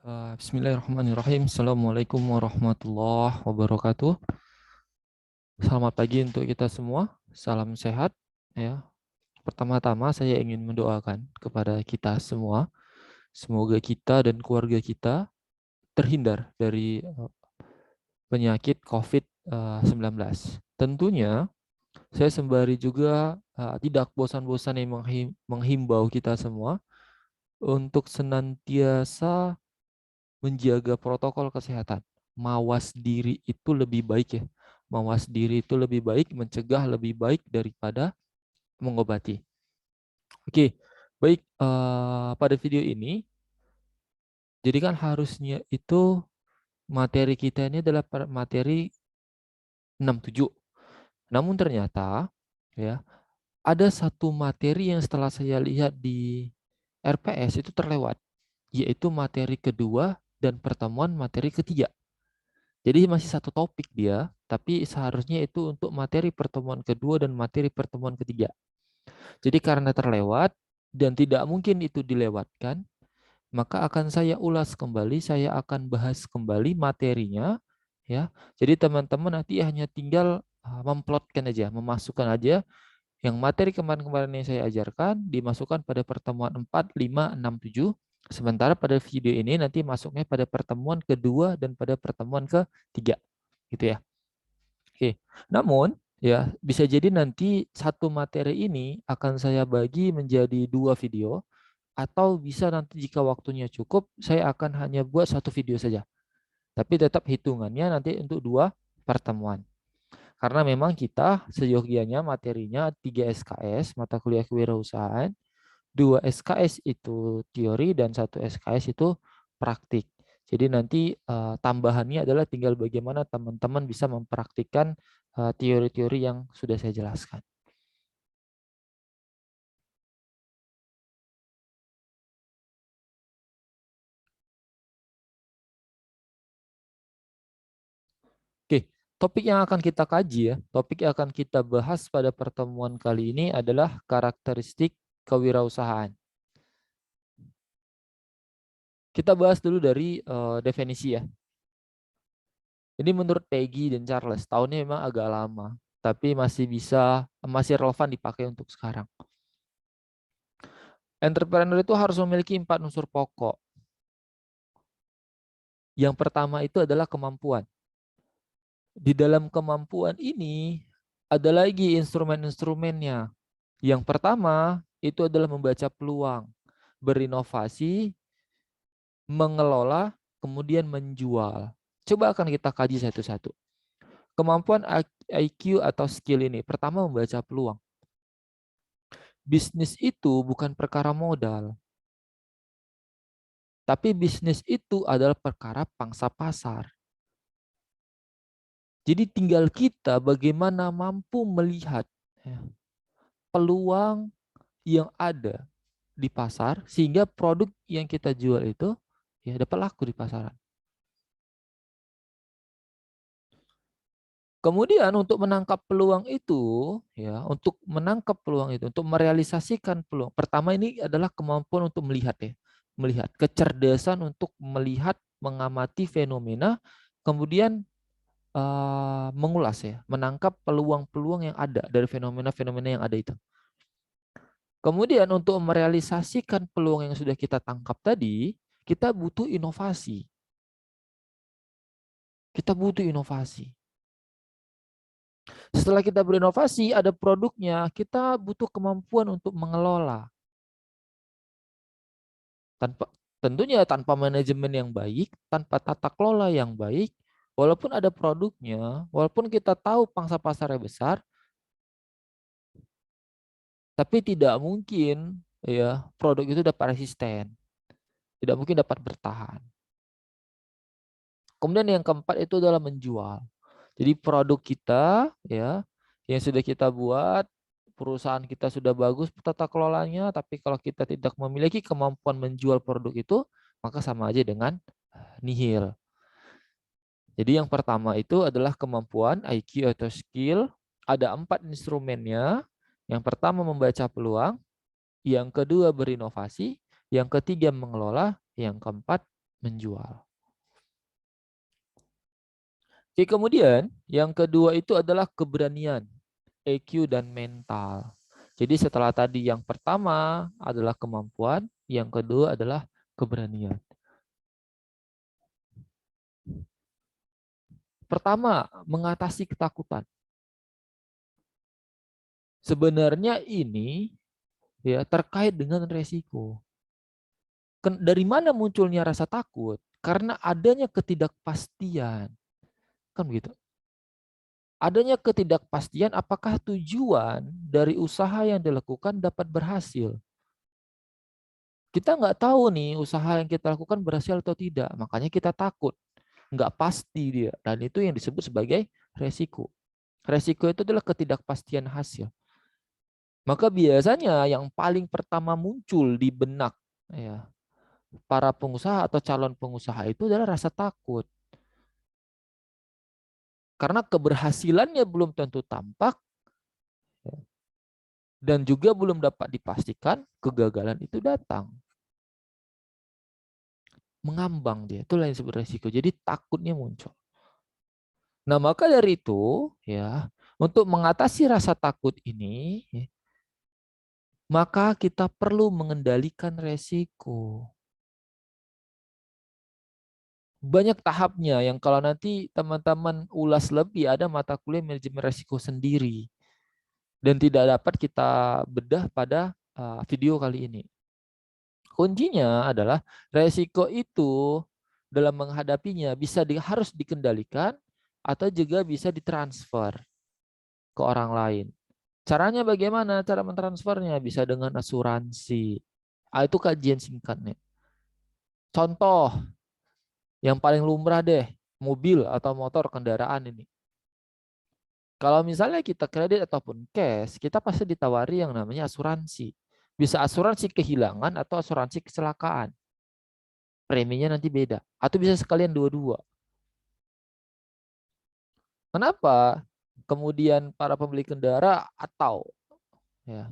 Bismillahirrahmanirrahim. Assalamualaikum warahmatullahi wabarakatuh. Selamat pagi untuk kita semua. Salam sehat. Ya. Pertama-tama saya ingin mendoakan kepada kita semua. Semoga kita dan keluarga kita terhindar dari penyakit COVID-19. Tentunya saya sembari juga tidak bosan-bosan yang menghimbau kita semua untuk senantiasa menjaga protokol kesehatan. Mawas diri itu lebih baik ya. Mawas diri itu lebih baik, mencegah lebih baik daripada mengobati. Oke, baik. Pada video ini, jadi kan harusnya itu materi kita ini adalah materi 67. Namun ternyata ya ada satu materi yang setelah saya lihat di RPS itu terlewat, yaitu materi kedua dan pertemuan materi ketiga. Jadi masih satu topik dia, tapi seharusnya itu untuk materi pertemuan kedua dan materi pertemuan ketiga. Jadi karena terlewat dan tidak mungkin itu dilewatkan, maka akan saya ulas kembali, saya akan bahas kembali materinya, ya. Jadi teman-teman nanti hanya tinggal memplotkan aja, memasukkan aja yang materi kemarin-kemarin yang saya ajarkan dimasukkan pada pertemuan 4, 5, 6, 7. Sementara pada video ini nanti masuknya pada pertemuan kedua dan pada pertemuan ketiga. Gitu ya. Oke. Namun ya bisa jadi nanti satu materi ini akan saya bagi menjadi dua video atau bisa nanti jika waktunya cukup saya akan hanya buat satu video saja. Tapi tetap hitungannya nanti untuk dua pertemuan. Karena memang kita seyogianya materinya 3 SKS, mata kuliah kewirausahaan, 2 SKS itu teori dan 1 SKS itu praktik. Jadi nanti tambahannya adalah tinggal bagaimana teman-teman bisa mempraktikkan teori-teori yang sudah saya jelaskan. Oke, topik yang akan kita kaji ya, topik yang akan kita bahas pada pertemuan kali ini adalah karakteristik kewirausahaan. Kita bahas dulu dari definisi ya. Ini menurut Peggy dan Charles, tahunnya memang agak lama, tapi masih relevan dipakai untuk sekarang. Entrepreneur itu harus memiliki 4 unsur pokok. Yang pertama itu adalah kemampuan. Di dalam kemampuan ini ada lagi instrumen-instrumennya. Yang pertama itu adalah membaca peluang, berinovasi, mengelola, kemudian menjual. Coba akan kita kaji satu-satu. Kemampuan IQ atau skill ini, pertama membaca peluang. Bisnis itu bukan perkara modal, tapi bisnis itu adalah perkara pangsa pasar. Jadi tinggal kita bagaimana mampu melihat ya, peluang yang ada di pasar sehingga produk yang kita jual itu ya dapat laku di pasaran. Kemudian untuk menangkap peluang itu, ya, untuk menangkap peluang itu, untuk merealisasikan peluang. Pertama ini adalah kemampuan untuk melihat ya, melihat kecerdasan untuk melihat, mengamati fenomena, kemudian mengulas ya, menangkap peluang-peluang yang ada dari fenomena-fenomena yang ada itu. Kemudian untuk merealisasikan peluang yang sudah kita tangkap tadi, kita butuh inovasi. Kita butuh inovasi. Setelah kita berinovasi, ada produknya, kita butuh kemampuan untuk mengelola. Tentunya tanpa manajemen yang baik, tanpa tata kelola yang baik, walaupun ada produknya, walaupun kita tahu pangsa pasarnya besar, tapi tidak mungkin ya produk itu dapat resisten, tidak mungkin dapat bertahan. Kemudian yang keempat itu adalah menjual. Jadi produk kita ya yang sudah kita buat, perusahaan kita sudah bagus tata kelolanya, tapi kalau kita tidak memiliki kemampuan menjual produk itu, maka sama aja dengan nihil. Jadi yang pertama itu adalah kemampuan IQ atau skill. Ada 4 instrumennya. Yang pertama membaca peluang, yang kedua berinovasi, yang ketiga mengelola, yang keempat menjual. Oke, kemudian yang kedua itu adalah keberanian, EQ dan mental. Jadi setelah tadi yang pertama adalah kemampuan, yang kedua adalah keberanian. Pertama, mengatasi ketakutan. Sebenarnya ini ya terkait dengan resiko. Dari mana munculnya rasa takut? Karena adanya ketidakpastian. Kan begitu. Adanya ketidakpastian apakah tujuan dari usaha yang dilakukan dapat berhasil. Kita nggak tahu nih usaha yang kita lakukan berhasil atau tidak. Makanya kita takut. Nggak pasti dia. Dan itu yang disebut sebagai resiko. Resiko itu adalah ketidakpastian hasil. Maka biasanya yang paling pertama muncul di benak ya, para pengusaha atau calon pengusaha itu adalah rasa takut. Karena keberhasilannya belum tentu tampak ya, dan juga belum dapat dipastikan kegagalan itu datang. Mengambang dia, itulah yang disebut resiko. Jadi takutnya muncul. Nah, maka dari itu ya, untuk mengatasi rasa takut ini, ya, maka kita perlu mengendalikan resiko. Banyak tahapnya yang kalau nanti teman-teman ulas lebih ada mata kuliah manajemen resiko sendiri dan tidak dapat kita bedah pada video kali ini. Kuncinya adalah resiko itu dalam menghadapinya harus dikendalikan atau juga bisa ditransfer ke orang lain. Caranya bagaimana? Cara mentransfernya bisa dengan asuransi. Itu kajian singkatnya. Contoh yang paling lumrah deh, mobil atau motor kendaraan ini. Kalau misalnya kita kredit ataupun cash, kita pasti ditawari yang namanya asuransi. Bisa asuransi kehilangan atau asuransi kecelakaan. Preminya nanti beda. Atau bisa sekalian dua-dua. Kenapa? Kemudian para pembeli kendaraan atau ya,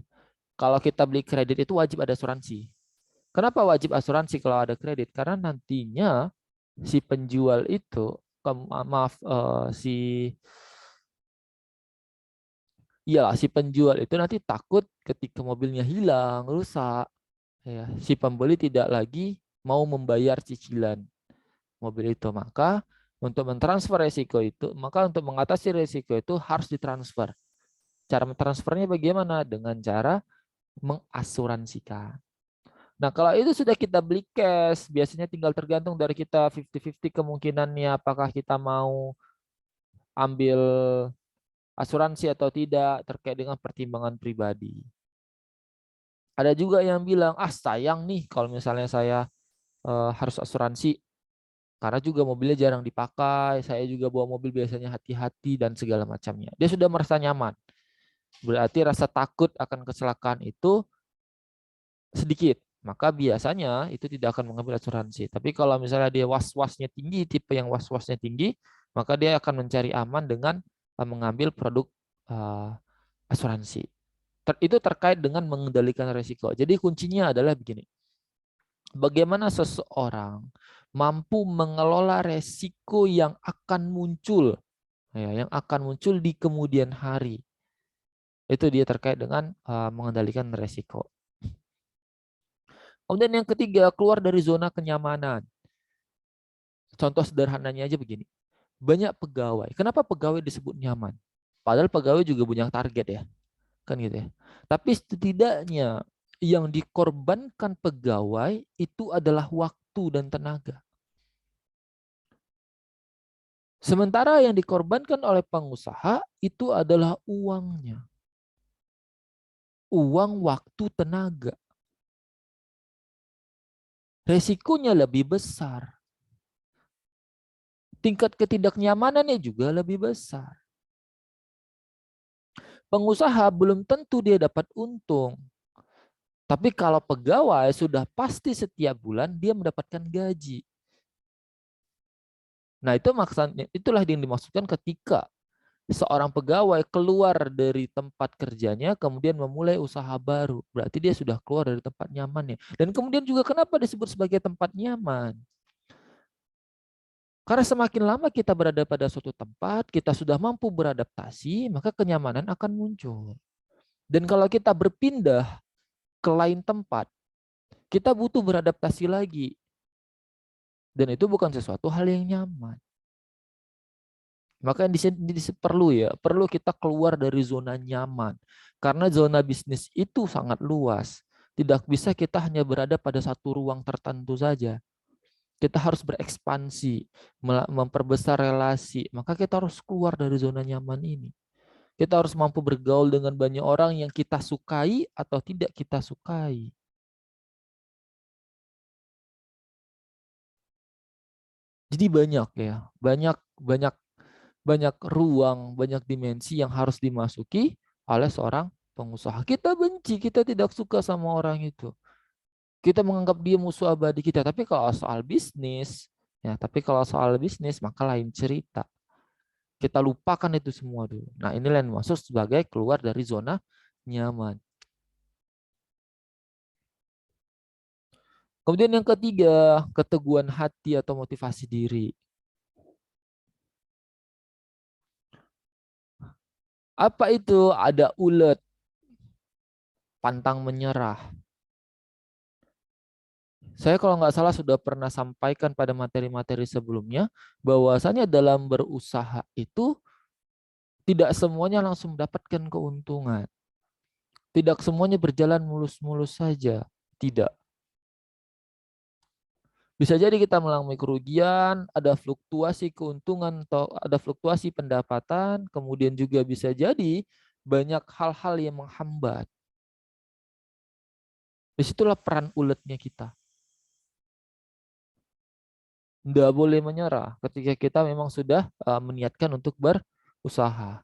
kalau kita beli kredit itu wajib ada asuransi. Kenapa wajib asuransi kalau ada kredit? Karena nantinya si penjual itu, si penjual itu nanti takut ketika mobilnya hilang, rusak, ya, si pembeli tidak lagi mau membayar cicilan mobil itu. Maka untuk mentransfer resiko itu, maka untuk mengatasi resiko itu harus ditransfer. Cara mentransfernya bagaimana? Dengan cara mengasuransikan. Nah, kalau itu sudah kita beli cash, biasanya tinggal tergantung dari kita 50-50 kemungkinannya apakah kita mau ambil asuransi atau tidak terkait dengan pertimbangan pribadi. Ada juga yang bilang, sayang nih kalau misalnya saya harus asuransi karena juga mobilnya jarang dipakai, saya juga bawa mobil biasanya hati-hati dan segala macamnya. Dia sudah merasa nyaman. Berarti rasa takut akan kecelakaan itu sedikit. Maka biasanya itu tidak akan mengambil asuransi. Tapi kalau misalnya dia was-wasnya tinggi, tipe yang was-wasnya tinggi, maka dia akan mencari aman dengan mengambil produk uh, asuransi. Itu terkait dengan mengendalikan risiko. Jadi kuncinya adalah begini. Bagaimana seseorang mampu mengelola resiko yang akan muncul, ya, yang akan muncul di kemudian hari. Itu dia terkait dengan mengendalikan resiko. Kemudian yang ketiga, keluar dari zona kenyamanan. Contoh sederhananya aja begini. Banyak pegawai. Kenapa pegawai disebut nyaman? Padahal pegawai juga punya target ya. Kan gitu ya. Tapi setidaknya yang dikorbankan pegawai itu adalah waktu dan tenaga. Sementara yang dikorbankan oleh pengusaha itu adalah uangnya. Uang, waktu, tenaga. Resikonya lebih besar. Tingkat ketidaknyamanannya juga lebih besar. Pengusaha belum tentu dia dapat untung. Tapi kalau pegawai sudah pasti setiap bulan dia mendapatkan gaji. Nah, itu maksudnya, itulah yang dimaksudkan ketika seorang pegawai keluar dari tempat kerjanya kemudian memulai usaha baru. Berarti dia sudah keluar dari tempat nyamannya. Dan kemudian juga kenapa disebut sebagai tempat nyaman? Karena semakin lama kita berada pada suatu tempat, kita sudah mampu beradaptasi, maka kenyamanan akan muncul. Dan kalau kita berpindah ke lain tempat, kita butuh beradaptasi lagi. Dan itu bukan sesuatu hal yang nyaman. Maka di sini perlu kita keluar dari zona nyaman. Karena zona bisnis itu sangat luas. Tidak bisa kita hanya berada pada satu ruang tertentu saja. Kita harus berekspansi, memperbesar relasi. Maka kita harus keluar dari zona nyaman ini. Kita harus mampu bergaul dengan banyak orang yang kita sukai atau tidak kita sukai. Jadi banyak ya, banyak banyak banyak ruang, banyak dimensi yang harus dimasuki oleh seorang pengusaha. Kita benci, kita tidak suka sama orang itu. Kita menganggap dia musuh abadi kita. Tapi kalau soal bisnis maka lain cerita. Kita lupakan itu semua dulu. Nah, inilah yang masuk sebagai keluar dari zona nyaman. Kemudian yang ketiga, keteguhan hati atau motivasi diri. Apa itu? Ada ulet, pantang menyerah. Saya kalau nggak salah sudah pernah sampaikan pada materi-materi sebelumnya, bahwasanya dalam berusaha itu tidak semuanya langsung mendapatkan keuntungan. Tidak semuanya berjalan mulus-mulus saja. Tidak. Bisa jadi kita mengalami kerugian, ada fluktuasi keuntungan atau ada fluktuasi pendapatan, kemudian juga bisa jadi banyak hal-hal yang menghambat. Disitulah peran uletnya kita. Tidak boleh menyerah ketika kita memang sudah meniatkan untuk berusaha.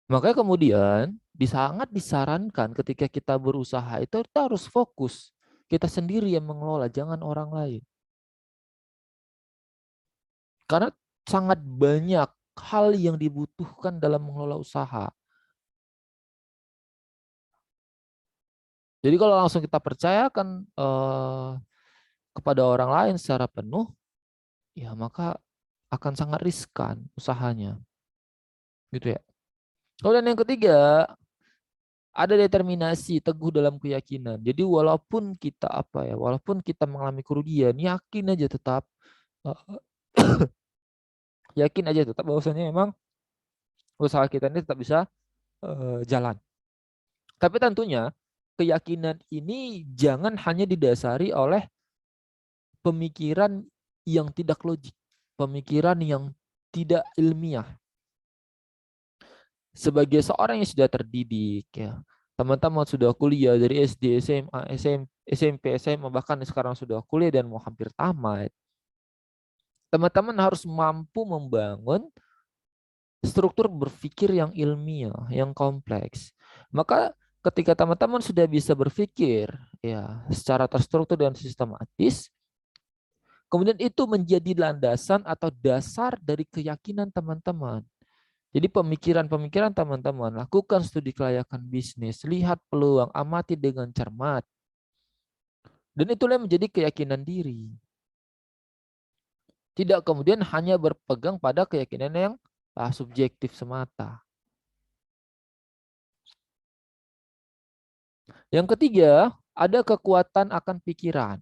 Makanya kemudian sangat disarankan ketika kita berusaha itu kita harus fokus. Kita sendiri yang mengelola, jangan orang lain. Karena sangat banyak hal yang dibutuhkan dalam mengelola usaha. Jadi kalau langsung kita percayakan kepada orang lain secara penuh, ya maka akan sangat riskan usahanya. Gitu ya. Kemudian yang ketiga, ada determinasi, teguh dalam keyakinan. Jadi walaupun kita mengalami kerugian, eh, yakin aja tetap bahwasanya memang usaha kita ini tetap bisa jalan. Tapi tentunya keyakinan ini jangan hanya didasari oleh pemikiran yang tidak logik, pemikiran yang tidak ilmiah. Sebagai seorang yang sudah terdidik, ya, teman-teman sudah kuliah dari SD, SMA, SMP, SMA, bahkan sekarang sudah kuliah dan mau hampir tamat. Teman-teman harus mampu membangun struktur berpikir yang ilmiah, yang kompleks. Maka ketika teman-teman sudah bisa berpikir ya secara terstruktur dan sistematis, kemudian itu menjadi landasan atau dasar dari keyakinan teman-teman. Jadi pemikiran-pemikiran teman-teman, lakukan studi kelayakan bisnis, lihat peluang, amati dengan cermat. Dan itulah yang menjadi keyakinan diri. Tidak kemudian hanya berpegang pada keyakinan yang subjektif semata. Yang ketiga, ada kekuatan akan pikiran.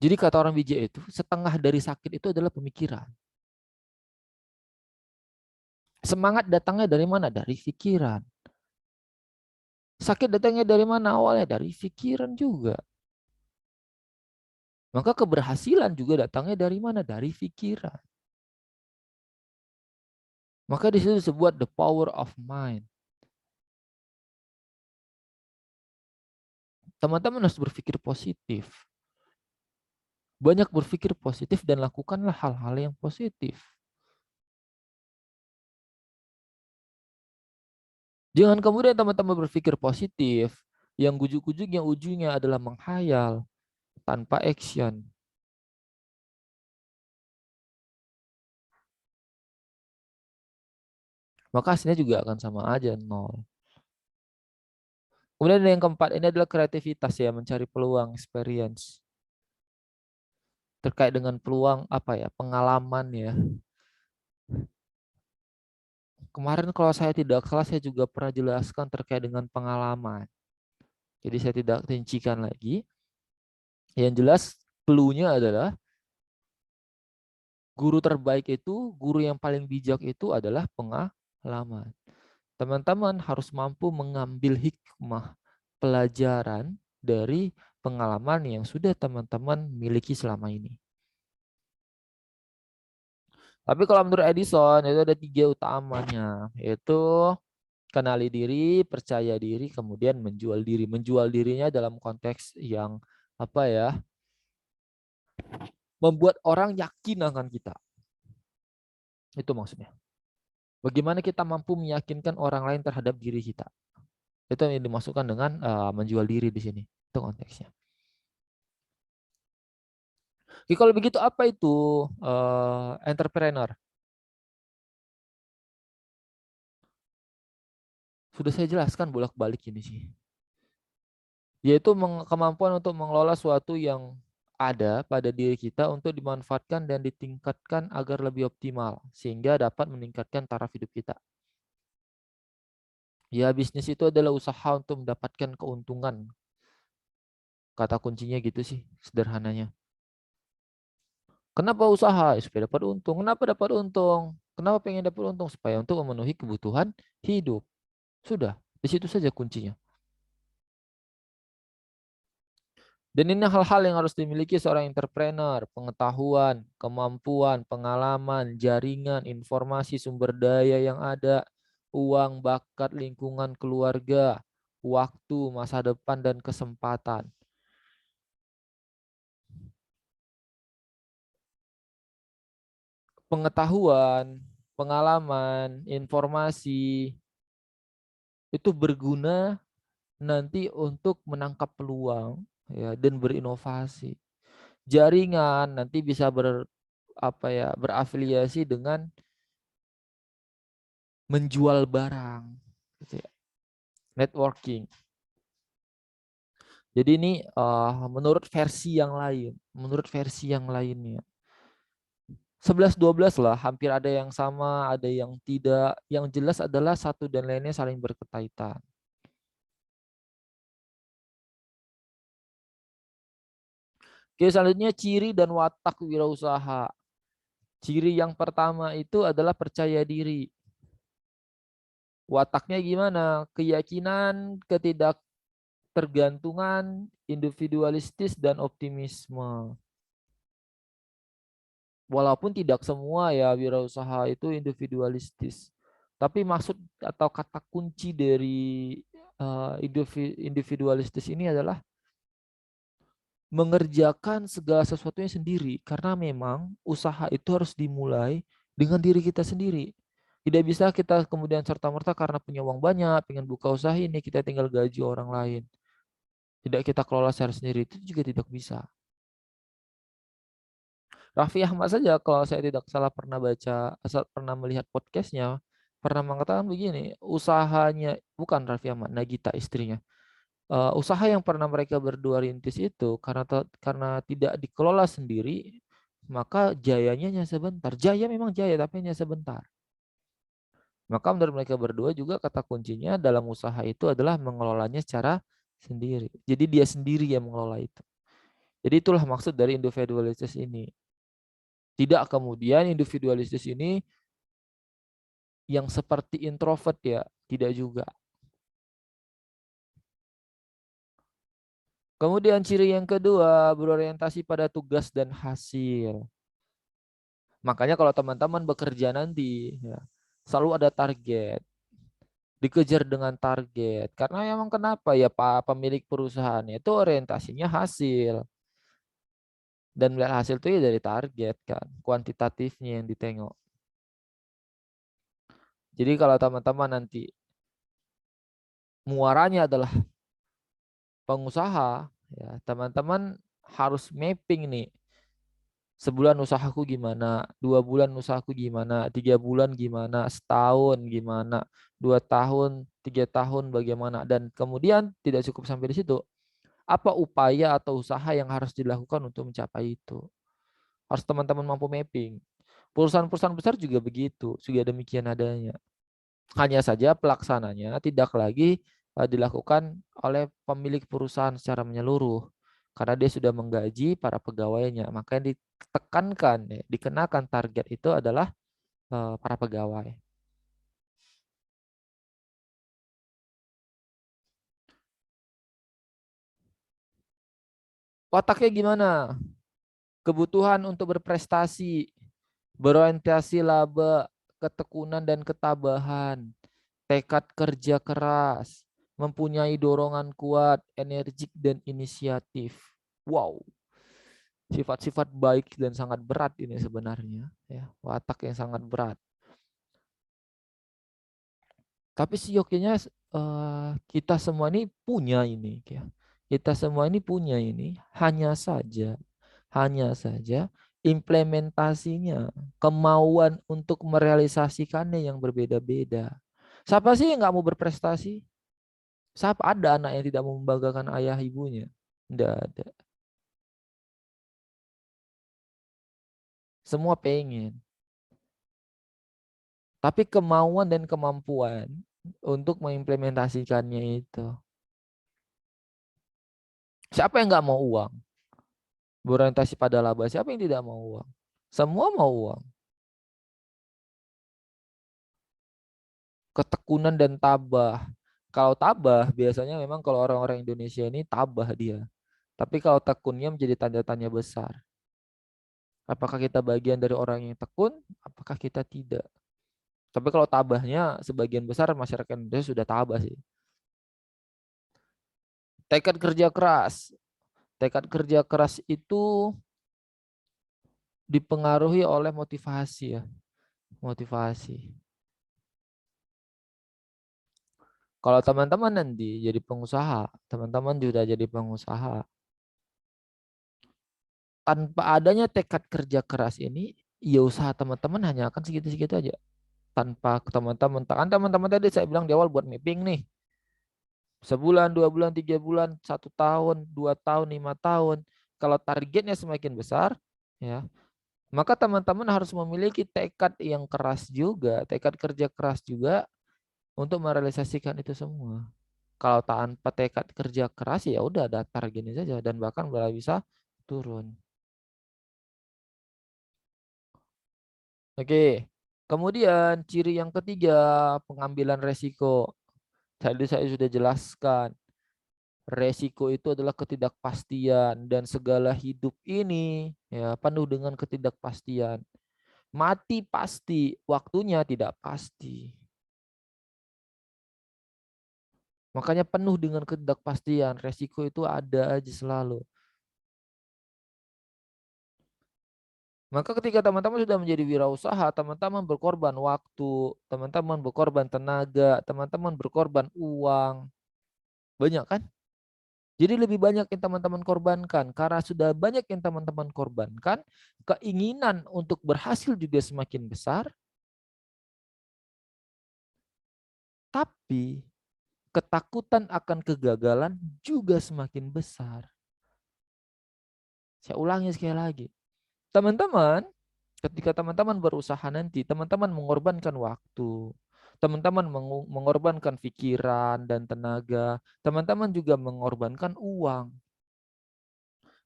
Jadi kata orang bijak itu, setengah dari sakit itu adalah pemikiran. Semangat datangnya dari mana? Dari pikiran. Sakit datangnya dari mana? Awalnya dari pikiran juga. Maka keberhasilan juga datangnya dari mana? Dari pikiran. Maka di situ disebut the power of mind. Teman-teman harus berpikir positif. Banyak berpikir positif dan lakukanlah hal-hal yang positif. Jangan kemudian teman-teman berpikir positif, yang gujuk-gujuk yang ujungnya adalah menghayal tanpa action. Maka hasilnya juga akan sama aja, nol. Kemudian yang keempat ini adalah kreativitas ya, mencari peluang, experience. Terkait dengan peluang apa ya, pengalaman ya. Kemarin kalau saya tidak salah saya juga pernah jelaskan terkait dengan pengalaman. Jadi saya tidak rincikan lagi. Yang jelas clue-nya adalah guru terbaik itu, guru yang paling bijak itu adalah pengalaman. Teman-teman harus mampu mengambil hikmah pelajaran dari pengalaman yang sudah teman-teman miliki selama ini. Tapi kalau menurut Edison itu ada 3 utamanya, yaitu kenali diri, percaya diri, kemudian menjual diri. Menjual dirinya dalam konteks yang apa ya? Membuat orang yakin akan kita. Itu maksudnya. Bagaimana kita mampu meyakinkan orang lain terhadap diri kita. Itu yang dimasukkan dengan menjual diri di sini. Itu konteksnya. Oke, kalau begitu apa itu entrepreneur? Sudah saya jelaskan bolak-balik ini sih. Yaitu kemampuan untuk mengelola suatu yang ada pada diri kita untuk dimanfaatkan dan ditingkatkan agar lebih optimal sehingga dapat meningkatkan taraf hidup kita. Ya, bisnis itu adalah usaha untuk mendapatkan keuntungan. Kata kuncinya gitu sih, sederhananya. Kenapa usaha? Ya, supaya dapat untung. Kenapa dapat untung? Kenapa pengen dapat untung? Supaya untuk memenuhi kebutuhan hidup. Sudah, di situ saja kuncinya. Dan ini hal-hal yang harus dimiliki seorang entrepreneur, pengetahuan, kemampuan, pengalaman, jaringan, informasi, sumber daya yang ada, uang, bakat, lingkungan, keluarga, waktu, masa depan, dan kesempatan. Pengetahuan, pengalaman, informasi, itu berguna nanti untuk menangkap peluang ya dan berinovasi. Jaringan nanti bisa berafiliasi dengan menjual barang gitu ya. Networking. Jadi ini menurut versi yang lain, menurut versi yang lainnya. 11-12 lah, hampir ada yang sama, ada yang tidak. Yang jelas adalah satu dan lainnya saling berkaitan. Oke, selanjutnya ciri dan watak wirausaha. Ciri yang pertama itu adalah percaya diri. Wataknya gimana? Keyakinan, ketidaktergantungan, individualistis, dan optimisme. Walaupun tidak semua ya wirausaha itu individualistis. Tapi maksud atau kata kunci dari individualistis ini adalah mengerjakan segala sesuatunya sendiri. Karena memang usaha itu harus dimulai dengan diri kita sendiri. Tidak bisa kita kemudian serta-merta karena punya uang banyak, pengen buka usaha ini, kita tinggal gaji orang lain. Tidak kita kelola secara sendiri, itu juga tidak bisa. Raffi Ahmad saja kalau saya tidak salah pernah baca, pernah melihat podcastnya, pernah mengatakan begini, usahanya, bukan Raffi Ahmad, Nagita istrinya. Usaha yang pernah mereka berdua rintis itu karena tidak dikelola sendiri, maka jayanya hanya sebentar. Jaya memang jaya, tapi hanya sebentar. Maka menurut mereka berdua juga kata kuncinya dalam usaha itu adalah mengelolanya secara sendiri. Jadi dia sendiri yang mengelola itu. Jadi itulah maksud dari individualitas ini. Tidak kemudian individualistis ini yang seperti introvert ya, tidak juga. Kemudian ciri yang kedua berorientasi pada tugas dan hasil. Makanya kalau teman-teman bekerja nanti ya, selalu ada target, dikejar dengan target. Karena memang kenapa ya Pak pemilik perusahaannya itu orientasinya hasil. Dan melihat hasil itu ya dari target kan, kuantitatifnya yang ditengok. Jadi kalau teman-teman nanti muaranya adalah pengusaha, ya teman-teman harus mapping nih Sebulan usahaku gimana, 2 bulan usahaku gimana, 3 bulan gimana, setahun gimana, 2 tahun, 3 tahun bagaimana, dan kemudian tidak cukup sampai di situ. Apa upaya atau usaha yang harus dilakukan untuk mencapai itu? Harus teman-teman mampu mapping. Perusahaan-perusahaan besar juga begitu, juga demikian adanya. Hanya saja pelaksananya tidak lagi dilakukan oleh pemilik perusahaan secara menyeluruh. Karena dia sudah menggaji para pegawainya, maka yang ditekankan, ya, dikenakan target itu adalah para pegawai. Otaknya gimana? Kebutuhan untuk berprestasi, berorientasi laba, ketekunan dan ketabahan, tekad kerja keras, mempunyai dorongan kuat, energik dan inisiatif. Wow, sifat-sifat baik dan sangat berat ini sebenarnya, ya, watak yang sangat berat. Tapi seyogyanya kita semua ini punya ini, ya. Kita semua ini punya ini, hanya saja implementasinya, kemauan untuk merealisasikannya yang berbeda-beda. Siapa sih yang nggak mau berprestasi? Siapa ada anak yang tidak mau membanggakan ayah ibunya? Tidak ada. Semua pengen. Tapi kemauan dan kemampuan untuk mengimplementasikannya itu. Siapa yang nggak mau uang? Berorientasi pada laba. Siapa yang tidak mau uang? Semua mau uang. Ketekunan dan tabah. Kalau tabah biasanya memang kalau orang-orang Indonesia ini tabah dia. Tapi kalau tekunnya menjadi tanda tanya besar. Apakah kita bagian dari orang yang tekun? Apakah kita tidak? Tapi kalau tabahnya sebagian besar masyarakat Indonesia sudah tabah sih. Tekad kerja keras. Tekad kerja keras itu dipengaruhi oleh motivasi, ya. Motivasi. Kalau teman-teman nanti jadi pengusaha, teman-teman juga jadi pengusaha. Tanpa adanya tekad kerja keras ini, ya usaha teman-teman hanya akan segitu-segitu aja. Tanpa teman-teman tadi saya bilang di awal buat mapping nih. Sebulan, 2 bulan, 3 bulan, 1 tahun, 2 tahun, 5 tahun. Kalau targetnya semakin besar, ya, maka teman-teman harus memiliki tekad yang keras juga, tekad kerja keras juga untuk merealisasikan itu semua. Kalau tanpa tekad kerja keras ya udah datar gini saja dan bahkan malah bisa turun. Oke. Kemudian ciri yang ketiga, pengambilan resiko. Tadi saya sudah jelaskan. Resiko itu adalah ketidakpastian dan segala hidup ini ya penuh dengan ketidakpastian. Mati pasti, waktunya tidak pasti. Makanya penuh dengan ketidakpastian, resiko itu ada aja selalu. Maka ketika teman-teman sudah menjadi wirausaha, teman-teman berkorban waktu, teman-teman berkorban tenaga, teman-teman berkorban uang. Banyak kan? Jadi lebih banyak yang teman-teman korbankan. Karena sudah banyak yang teman-teman korbankan, keinginan untuk berhasil juga semakin besar, tapi ketakutan akan kegagalan juga semakin besar. Saya ulangi sekali lagi. Teman-teman, ketika teman-teman berusaha nanti, teman-teman mengorbankan waktu, teman-teman mengorbankan pikiran dan tenaga, teman-teman juga mengorbankan uang.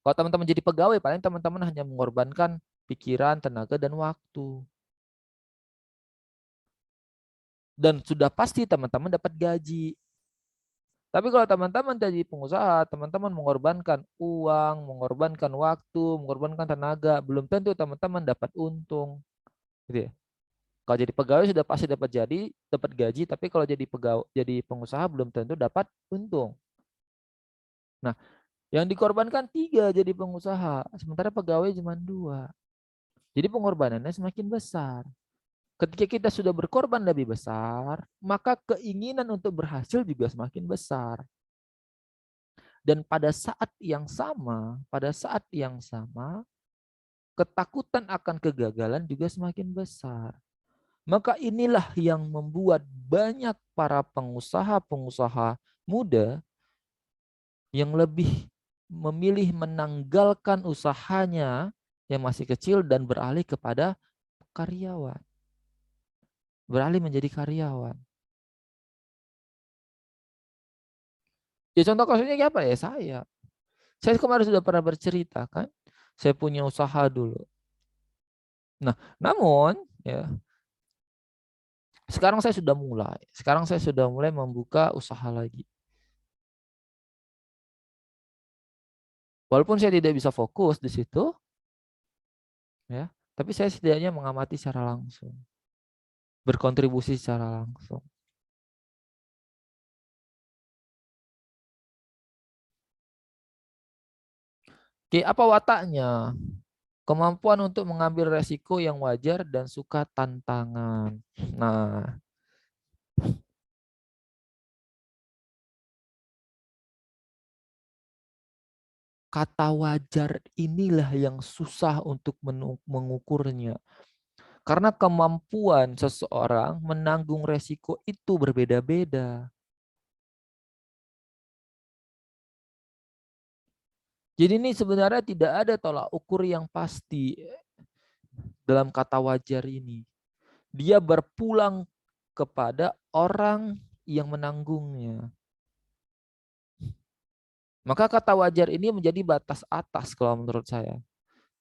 Kalau teman-teman jadi pegawai, paling teman-teman hanya mengorbankan pikiran, tenaga, dan waktu. Dan sudah pasti teman-teman dapat gaji. Tapi kalau teman-teman jadi pengusaha, teman-teman mengorbankan uang, mengorbankan waktu, mengorbankan tenaga, belum tentu teman-teman dapat untung. Gitu ya. Kalau jadi pegawai sudah pasti dapat gaji, tapi kalau jadi pengusaha belum tentu dapat untung. Nah, yang dikorbankan 3 jadi pengusaha, sementara pegawai cuma 2. Jadi pengorbanannya semakin besar. Ketika kita sudah berkorban lebih besar, maka keinginan untuk berhasil juga semakin besar. Dan pada saat yang sama, ketakutan akan kegagalan juga semakin besar. Maka inilah yang membuat banyak para pengusaha-pengusaha muda yang lebih memilih menanggalkan usahanya yang masih kecil dan beralih kepada karyawan. Beralih menjadi karyawan. Ya contoh kasusnya apa ya? Saya kemarin sudah pernah bercerita kan. Saya punya usaha dulu. Nah, namun ya sekarang saya sudah mulai. Sekarang saya sudah mulai membuka usaha lagi. Walaupun saya tidak bisa fokus di situ, ya, tapi saya setidaknya mengamati secara langsung, berkontribusi secara langsung. Oke, apa wataknya? Kemampuan untuk mengambil resiko yang wajar dan suka tantangan. Nah, kata wajar inilah yang susah untuk mengukurnya. Karena kemampuan seseorang menanggung resiko itu berbeda-beda. Jadi ini sebenarnya tidak ada tolak ukur yang pasti dalam kata wajar ini. Dia berpulang kepada orang yang menanggungnya. Maka kata wajar ini menjadi batas atas kalau menurut saya.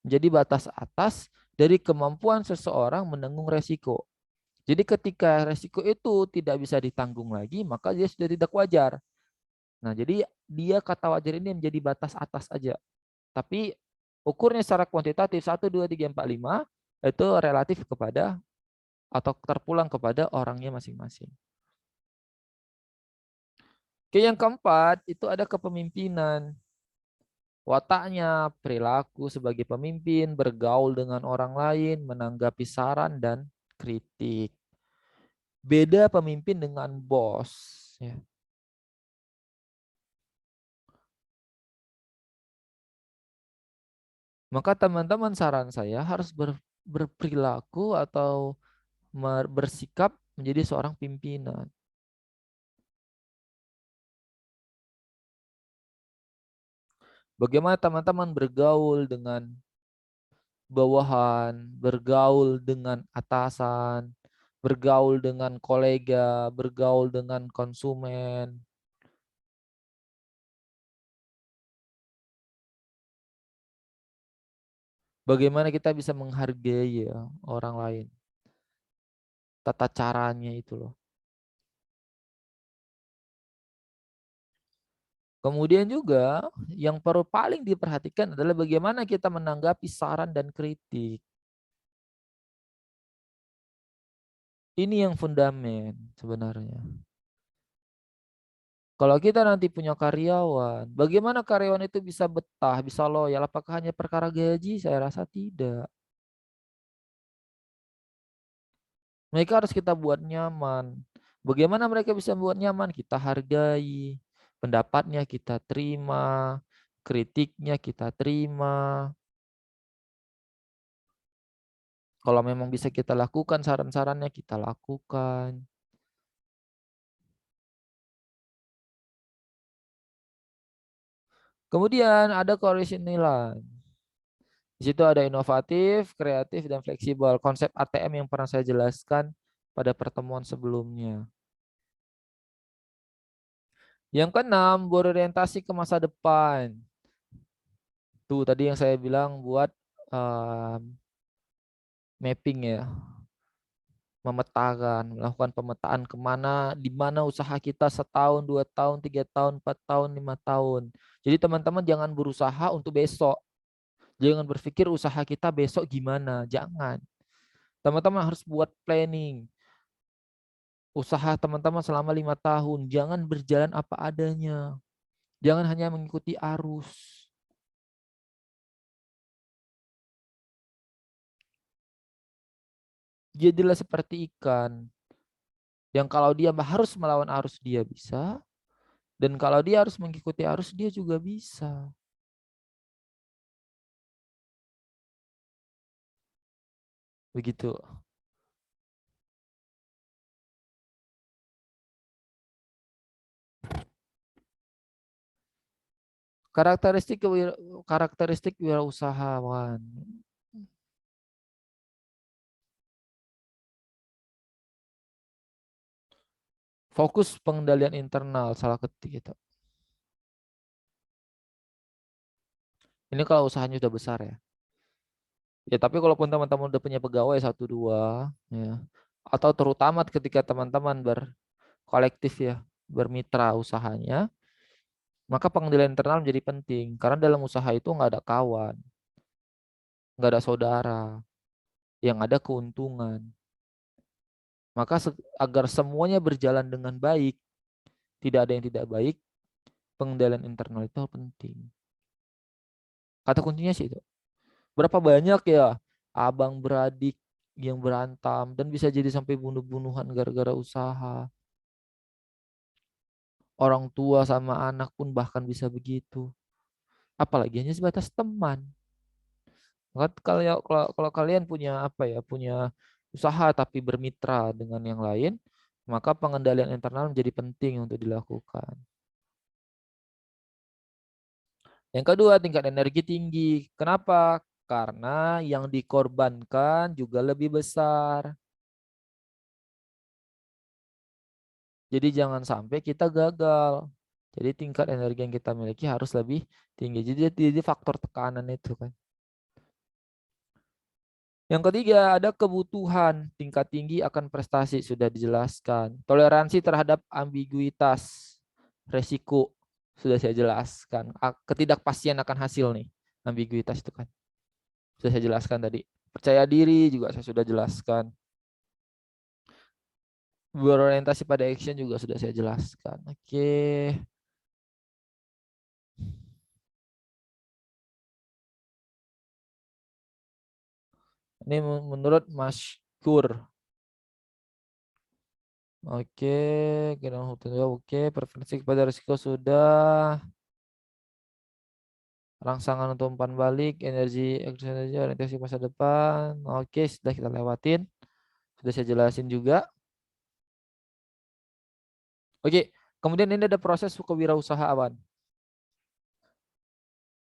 Menjadi batas atas dari kemampuan seseorang menanggung resiko. Jadi ketika resiko itu tidak bisa ditanggung lagi, maka dia sudah tidak wajar. Nah, jadi dia kata wajar ini menjadi batas atas aja. Tapi ukurnya secara kuantitatif 1, 2, 3, 4, 5 itu relatif kepada atau terpulang kepada orangnya masing-masing. Oke, yang keempat itu ada kepemimpinan. Wataknya, perilaku sebagai pemimpin, bergaul dengan orang lain, menanggapi saran dan kritik. Beda pemimpin dengan bos. Ya. Maka teman-teman saran saya harus berperilaku atau bersikap menjadi seorang pimpinan. Bagaimana teman-teman bergaul dengan bawahan, bergaul dengan atasan, bergaul dengan kolega, bergaul dengan konsumen. Bagaimana kita bisa menghargai ya orang lain. Tata caranya itu loh. Kemudian juga yang perlu paling diperhatikan adalah bagaimana kita menanggapi saran dan kritik. Ini yang fundamen sebenarnya. Kalau kita nanti punya karyawan, bagaimana karyawan itu bisa betah, bisa loyal? Apakah hanya perkara gaji? Saya rasa tidak. Mereka harus kita buat nyaman. Bagaimana mereka bisa buat nyaman? Kita hargai, pendapatnya kita terima, kritiknya kita terima. Kalau memang bisa kita lakukan saran-sarannya, kita lakukan. Kemudian ada nilai. Di situ ada inovatif, kreatif, dan fleksibel. Konsep ATM yang pernah saya jelaskan pada pertemuan sebelumnya. Yang keenam, berorientasi ke masa depan. Tuh tadi yang saya bilang buat mapping ya, memetakan, melakukan pemetaan kemana, di mana usaha kita setahun, 2 tahun, 3 tahun, 4 tahun, 5 tahun. Jadi teman-teman jangan berusaha untuk besok. Jangan berpikir usaha kita besok gimana. Jangan. Teman-teman harus buat planning. Usaha teman-teman selama 5 tahun. Jangan berjalan apa adanya. Jangan hanya mengikuti arus. Jadilah seperti ikan. Yang kalau dia harus melawan arus dia bisa. Dan kalau dia harus mengikuti arus dia juga bisa. Begitu. Karakteristik wirausahawan. Fokus pengendalian internal, salah ketik itu. Ini kalau usahanya sudah besar ya. Ya, tapi kalaupun teman-teman udah punya pegawai satu dua, ya, atau terutama ketika teman-teman berkolektif ya, bermitra usahanya, maka pengendalian internal menjadi penting. Karena dalam usaha itu nggak ada kawan, nggak ada saudara, yang ada keuntungan. Maka agar semuanya berjalan dengan baik, tidak ada yang tidak baik, pengendalian internal itu penting. Kata kuncinya sih itu. Berapa banyak ya abang beradik yang berantem dan bisa jadi sampai bunuh-bunuhan gara-gara usaha. Orang tua sama anak pun bahkan bisa begitu. Apalagi hanya sebatas teman. Kalau kalian punya apa ya, punya usaha tapi bermitra dengan yang lain, maka pengendalian internal menjadi penting untuk dilakukan. Yang kedua, tingkat energi tinggi. Kenapa? Karena yang dikorbankan juga lebih besar. Jadi jangan sampai kita gagal. Jadi tingkat energi yang kita miliki harus lebih tinggi. Jadi faktor tekanan itu kan. Yang ketiga, ada kebutuhan tingkat tinggi akan prestasi, sudah dijelaskan. Toleransi terhadap ambiguitas, resiko, sudah saya jelaskan. Ketidakpastian akan hasil nih, ambiguitas itu kan. Sudah saya jelaskan tadi. Percaya diri juga saya sudah jelaskan. Berorientasi pada action juga sudah saya jelaskan. Oke. Ini menurut Mas Kur. Oke, kira hutan juga oke. Preferensi kepada risiko sudah. Rangsangan untuk umpan balik, energi, orientasi masa depan. Oke, sudah kita lewatin. Sudah saya jelasin juga. Oke, kemudian ini ada proses kewirausahaan.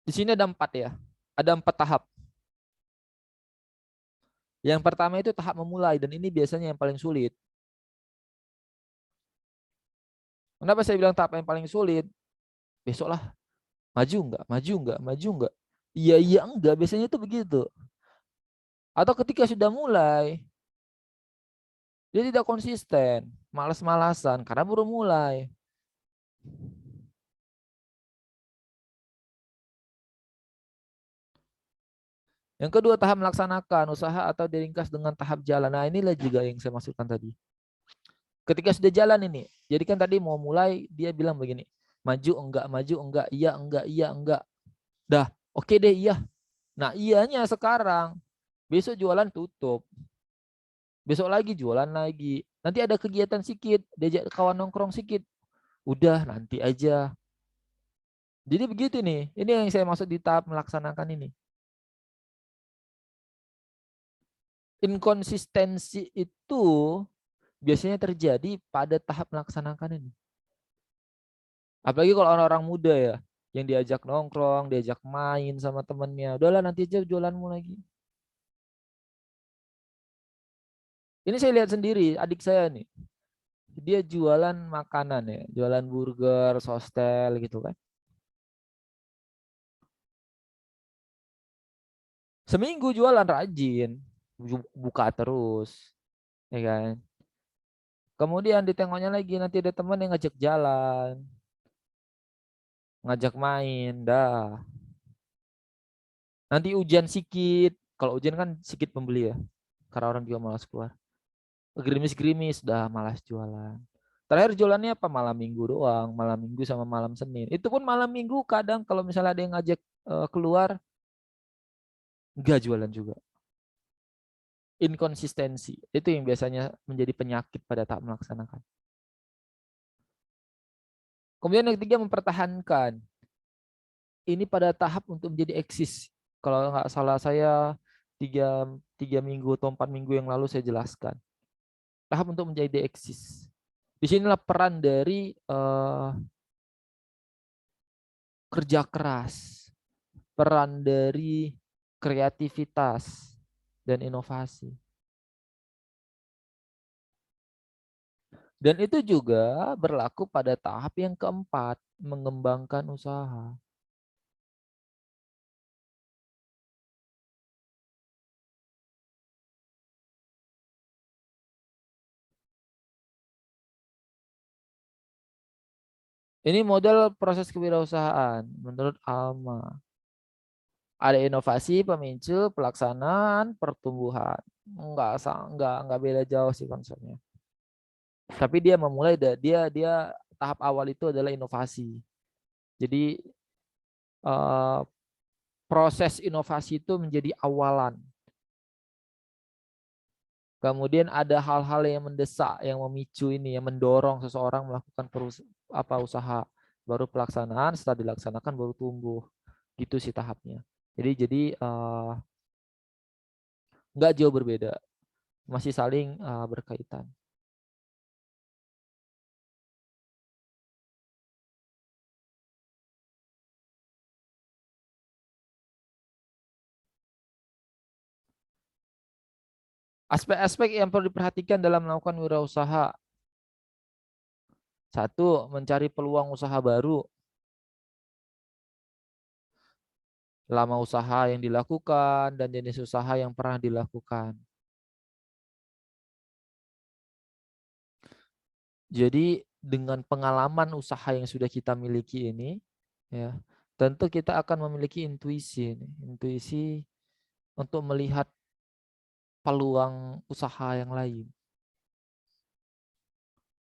Di sini ada 4 ya. Ada 4 tahap. Yang pertama itu tahap memulai dan ini biasanya yang paling sulit. Kenapa saya bilang tahap yang paling sulit? Besok lah, maju enggak, maju enggak, maju enggak. Iya, iya enggak, biasanya itu begitu. Atau ketika sudah mulai, dia tidak konsisten, malas-malasan karena baru mulai. Yang kedua, tahap melaksanakan usaha atau diringkas dengan tahap jalan. Nah, inilah juga yang saya maksudkan tadi. Ketika sudah jalan ini, jadi kan tadi mau mulai, dia bilang begini, maju enggak, iya enggak. Dah, oke deh, iya. Nah, iyanya sekarang, besok jualan tutup. Besok lagi jualan lagi. Nanti ada kegiatan sedikit, diajak kawan nongkrong sedikit. Udah, nanti aja. Jadi begitu nih, ini yang saya maksud di tahap melaksanakan ini. Inkonsistensi itu biasanya terjadi pada tahap melaksanakan ini. Apalagi kalau orang-orang muda ya, yang diajak nongkrong, diajak main sama temennya. Udahlah nanti aja jualanmu lagi. Ini saya lihat sendiri, adik saya nih. Dia jualan makanan ya, jualan burger, sostel gitu kan. Seminggu jualan rajin, buka terus, ya kan. Kemudian ditengoknya lagi nanti ada teman yang ngajak jalan, ngajak main, dah. Nanti hujan sikit, kalau hujan kan sikit pembeli ya, karena orang juga malas keluar. Gerimis-gerimis, dah malas jualan. Terakhir jualannya apa? Malam minggu doang, malam minggu sama malam Senin. Itu pun malam minggu kadang kalau misalnya ada yang ngajak keluar, nggak jualan juga. Inkonsistensi, itu yang biasanya menjadi penyakit pada tahap melaksanakan. Kemudian yang ketiga mempertahankan. Ini pada tahap untuk menjadi eksis. Kalau nggak salah saya tiga minggu atau 4 minggu yang lalu saya jelaskan. Tahap untuk menjadi eksis. Disinilah peran dari kerja keras, peran dari kreativitas dan inovasi. Dan itu juga berlaku pada tahap yang keempat, mengembangkan usaha. Ini model proses kewirausahaan menurut Alma. Ada inovasi, pemicu, pelaksanaan, pertumbuhan. Enggak beda jauh sih konsepnya. Tapi dia memulai dia tahap awal itu adalah inovasi. Jadi proses inovasi itu menjadi awalan. Kemudian ada hal-hal yang mendesak, yang memicu ini, yang mendorong seseorang melakukan usaha. Baru pelaksanaan, setelah dilaksanakan baru tumbuh. Gitu sih tahapnya. Jadi nggak jauh berbeda, masih saling berkaitan. Aspek-aspek yang perlu diperhatikan dalam melakukan wirausaha. Satu, mencari peluang usaha baru. Lama usaha yang dilakukan dan jenis usaha yang pernah dilakukan. Jadi dengan pengalaman usaha yang sudah kita miliki ini, ya, tentu kita akan memiliki intuisi untuk melihat peluang usaha yang lain.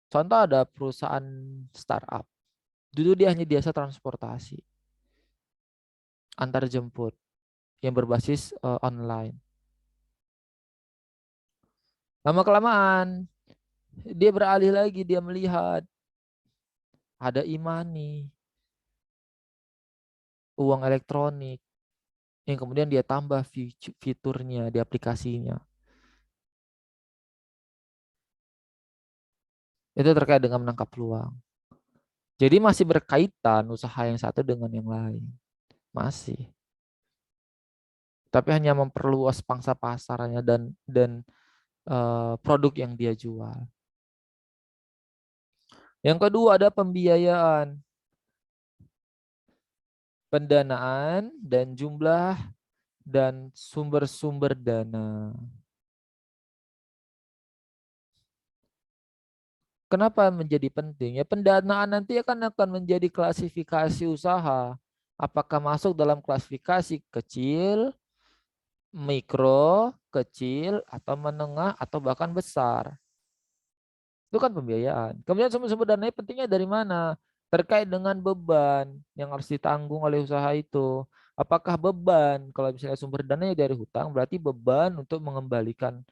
Contoh ada perusahaan startup. Dulu dia hanya jasa transportasi antar jemput yang berbasis online. Lama-kelamaan dia beralih lagi, dia melihat ada e-money, uang elektronik, yang kemudian dia tambah fiturnya di aplikasinya. Itu terkait dengan menangkap peluang. Jadi masih berkaitan usaha yang satu dengan yang lain. Masih. Tapi hanya memperluas pangsa pasarnya dan produk yang dia jual. Yang kedua ada pembiayaan. Pendanaan dan jumlah dan sumber-sumber dana. Kenapa menjadi penting? Ya pendanaan nanti akan menjadi klasifikasi usaha. Apakah masuk dalam klasifikasi kecil, mikro, kecil, atau menengah, atau bahkan besar. Itu kan pembiayaan. Kemudian sumber-sumber dananya pentingnya dari mana? Terkait dengan beban yang harus ditanggung oleh usaha itu. Apakah beban, kalau misalnya sumber dananya dari hutang, berarti beban untuk mengembalikan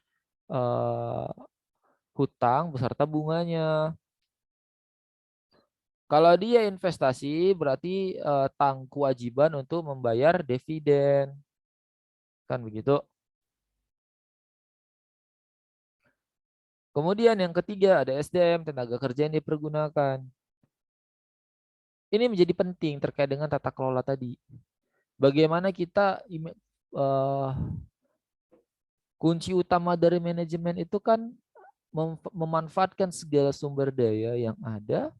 eh, hutang beserta bunganya. Kalau dia investasi, berarti kewajiban untuk membayar dividen. Kan begitu. Kemudian yang ketiga ada SDM, tenaga kerja yang dipergunakan. Ini menjadi penting terkait dengan tata kelola tadi. Bagaimana kita kunci utama dari manajemen itu kan memanfaatkan segala sumber daya yang ada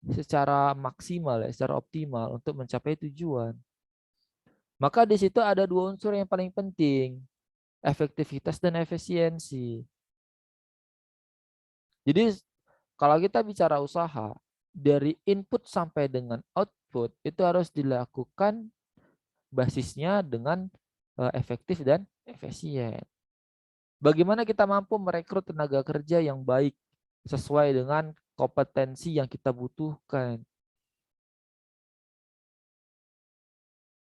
secara maksimal, ya, secara optimal untuk mencapai tujuan. Maka di situ ada dua unsur yang paling penting, efektivitas dan efisiensi. Jadi kalau kita bicara usaha, dari input sampai dengan output itu harus dilakukan basisnya dengan efektif dan efisien. Bagaimana kita mampu merekrut tenaga kerja yang baik sesuai dengan kompetensi yang kita butuhkan.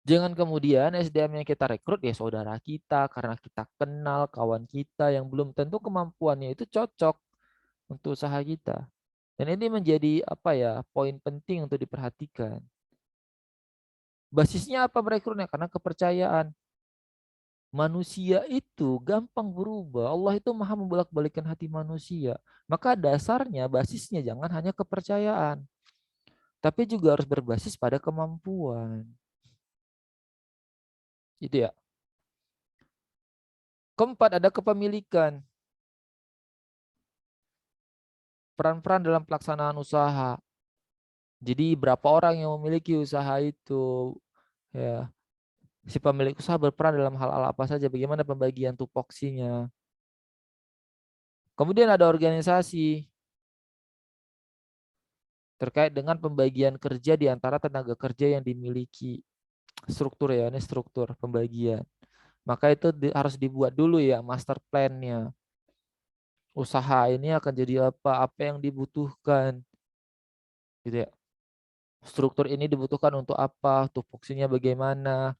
Jangan kemudian SDM yang kita rekrut ya saudara kita karena kita kenal kawan kita yang belum tentu kemampuannya itu cocok untuk usaha kita. Dan ini menjadi apa ya poin penting untuk diperhatikan. Basisnya apa merekrutnya? Karena kepercayaan. Manusia itu gampang berubah. Allah itu maha membolak-balikan hati manusia. Maka dasarnya, basisnya jangan hanya kepercayaan, tapi juga harus berbasis pada kemampuan. Itu ya. Keempat, ada kepemilikan. Peran-peran dalam pelaksanaan usaha. Jadi berapa orang yang memiliki usaha itu, ya. Si pemilik usaha berperan dalam hal-hal apa saja, bagaimana pembagian tupoksinya. Kemudian ada organisasi terkait dengan pembagian kerja di antara tenaga kerja yang dimiliki. Struktur ya, ini struktur pembagian. Maka itu harus dibuat dulu ya master plan-nya. Usaha ini akan jadi apa yang dibutuhkan. Gitu ya. Struktur ini dibutuhkan untuk apa, tupoksinya bagaimana.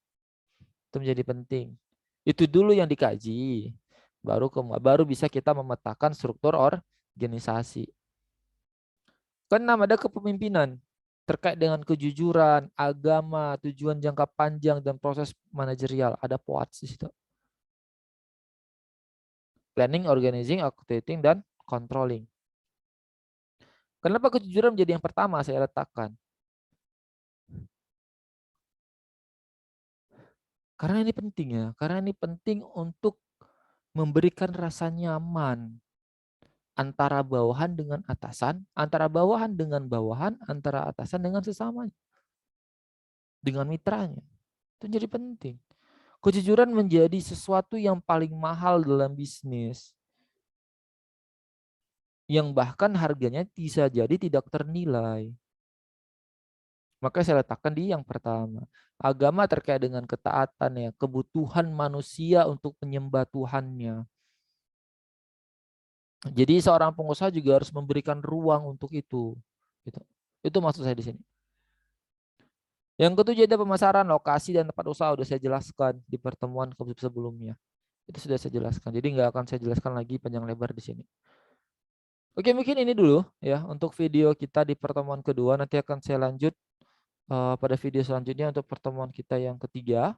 Itu menjadi penting. Itu dulu yang dikaji. Baru bisa kita memetakan struktur organisasi. Keenam, ada kepemimpinan terkait dengan kejujuran, agama, tujuan jangka panjang, dan proses manajerial. Ada POATS di situ. Planning, organizing, activating, dan controlling. Kenapa kejujuran menjadi yang pertama saya letakkan? Karena ini penting ya. Karena ini penting untuk memberikan rasa nyaman antara bawahan dengan atasan, antara bawahan dengan bawahan, antara atasan dengan sesamanya, dengan mitranya. Itu jadi penting. Kejujuran menjadi sesuatu yang paling mahal dalam bisnis. Yang bahkan harganya bisa jadi tidak ternilai. Maka saya letakkan di yang pertama. Agama terkait dengan ketaatan ya, kebutuhan manusia untuk menyembah Tuhannya. Jadi seorang pengusaha juga harus memberikan ruang untuk itu. Itu maksud saya di sini. Yang ketujuh ada pemasaran, lokasi, dan tempat usaha. Sudah saya jelaskan di pertemuan sebelumnya. Itu sudah saya jelaskan. Jadi nggak akan saya jelaskan lagi panjang lebar di sini. Oke, mungkin ini dulu ya untuk video kita di pertemuan kedua. Nanti akan saya lanjut pada video selanjutnya untuk pertemuan kita yang ketiga.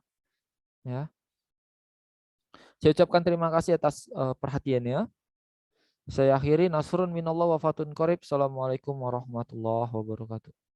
Ya, saya ucapkan terima kasih atas perhatiannya. Saya akhiri, nasrun minallah wa fatun qarib. Assalamualaikum warahmatullahi wabarakatuh.